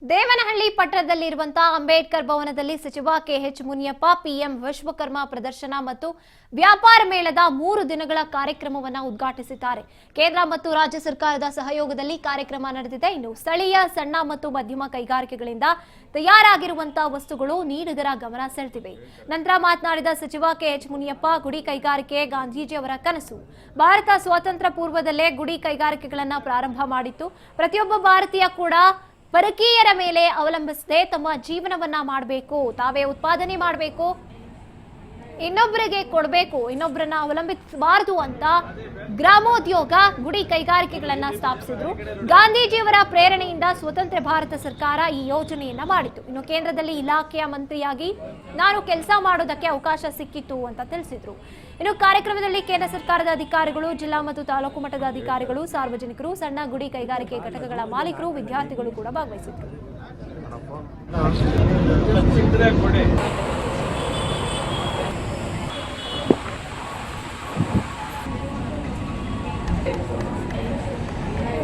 ದೇವನಹಳ್ಳಿ ಪಟ್ಟಣದಲ್ಲಿರುವಂತಹ ಅಂಬೇಡ್ಕರ್ ಭವನದಲ್ಲಿ ಸಚಿವ K H Muniyappa PM Vishwakarma ಪ್ರದರ್ಶನ ಮತ್ತು ವ್ಯಾಪಾರ ಮೇಳದ 3 ದಿನಗಳ ಕಾರ್ಯಕ್ರಮವನ್ನು ಉದ್ಘಾಟಿಸಿದ್ದಾರೆ. ಕೇಂದ್ರ ಮತ್ತು ರಾಜ್ಯ ಸರ್ಕಾರದ ಸಹಯೋಗದಲ್ಲಿ ಕಾರ್ಯಕ್ರಮ ನಡೆದಿದೆ. ಇನ್ನು ಸ್ಥಳೀಯ ಸಣ್ಣ ಮತ್ತು ಮಧ್ಯಮ ಕೈಗಾರಿಕೆಗಳಿಂದ ತಯಾರಾಗಿರುವಂತಹ ವಸ್ತುಗಳು ನೀಡಿದರ ಗಮನ ಸೆಳೆದಿವೆ. ನಂತರ ಮಾತನಾಡಿದ ಸಚಿವ ಕೆಎಚ್ ಮುನಿಯಪ್ಪ, ಗುಡಿ ಕೈಗಾರಿಕೆ ಗಾಂಧೀಜಿಯವರ ಕನಸು. ಭಾರತ ಸ್ವಾತಂತ್ರ್ಯ ಪೂರ್ವದಲ್ಲೇ ಗುಡಿ ಕೈಗಾರಿಕೆಗಳನ್ನು ಪ್ರಾರಂಭ ಮಾಡಿತ್ತು. ಪ್ರತಿಯೊಬ್ಬ ಭಾರತೀಯ ಕೂಡ ಪರಕೀಯರ ಮೇಲೆ ಅವಲಂಬಿಸದೆ ತಮ್ಮ ಜೀವನವನ್ನ ಮಾಡಬೇಕು, ತಾವೇ ಉತ್ಪಾದನೆ ಮಾಡಬೇಕು, ಇನ್ನೊಬ್ಬರಿಗೆ ಕೊಡಬೇಕು, ಇನ್ನೊಬ್ಬರನ್ನ ಅವಲಂಬಿಸಬಾರದು ಅಂತ ಗ್ರಾಮೋದ್ಯೋಗ ಗುಡಿ ಕೈಗಾರಿಕೆಗಳನ್ನ ಸ್ಥಾಪಿಸಿದ್ರು. ಗಾಂಧೀಜಿಯವರ ಪ್ರೇರಣೆಯಿಂದ ಸ್ವತಂತ್ರ ಭಾರತ ಸರ್ಕಾರ ಈ ಯೋಜನೆಯನ್ನ ಮಾಡಿತು. ಇನ್ನು ಕೇಂದ್ರದಲ್ಲಿ ಇಲಾಖೆಯ ಮಂತ್ರಿಯಾಗಿ ನಾನು ಕೆಲಸ ಮಾಡೋದಕ್ಕೆ ಅವಕಾಶ ಸಿಕ್ಕಿತ್ತು ಅಂತ ತಿಳಿಸಿದ್ರು. ಇನ್ನು ಕಾರ್ಯಕ್ರಮದಲ್ಲಿ ಕೇಂದ್ರ ಸರ್ಕಾರದ ಅಧಿಕಾರಿಗಳು, ಜಿಲ್ಲಾ ಮತ್ತು ತಾಲೂಕು ಮಟ್ಟದ ಅಧಿಕಾರಿಗಳು, ಸಾರ್ವಜನಿಕರು, ಸಣ್ಣ ಗುಡಿ ಕೈಗಾರಿಕೆ ಘಟಕಗಳ ಮಾಲೀಕರು, ವಿದ್ಯಾರ್ಥಿಗಳು ಕೂಡ ಭಾಗವಹಿಸಿದ್ರು.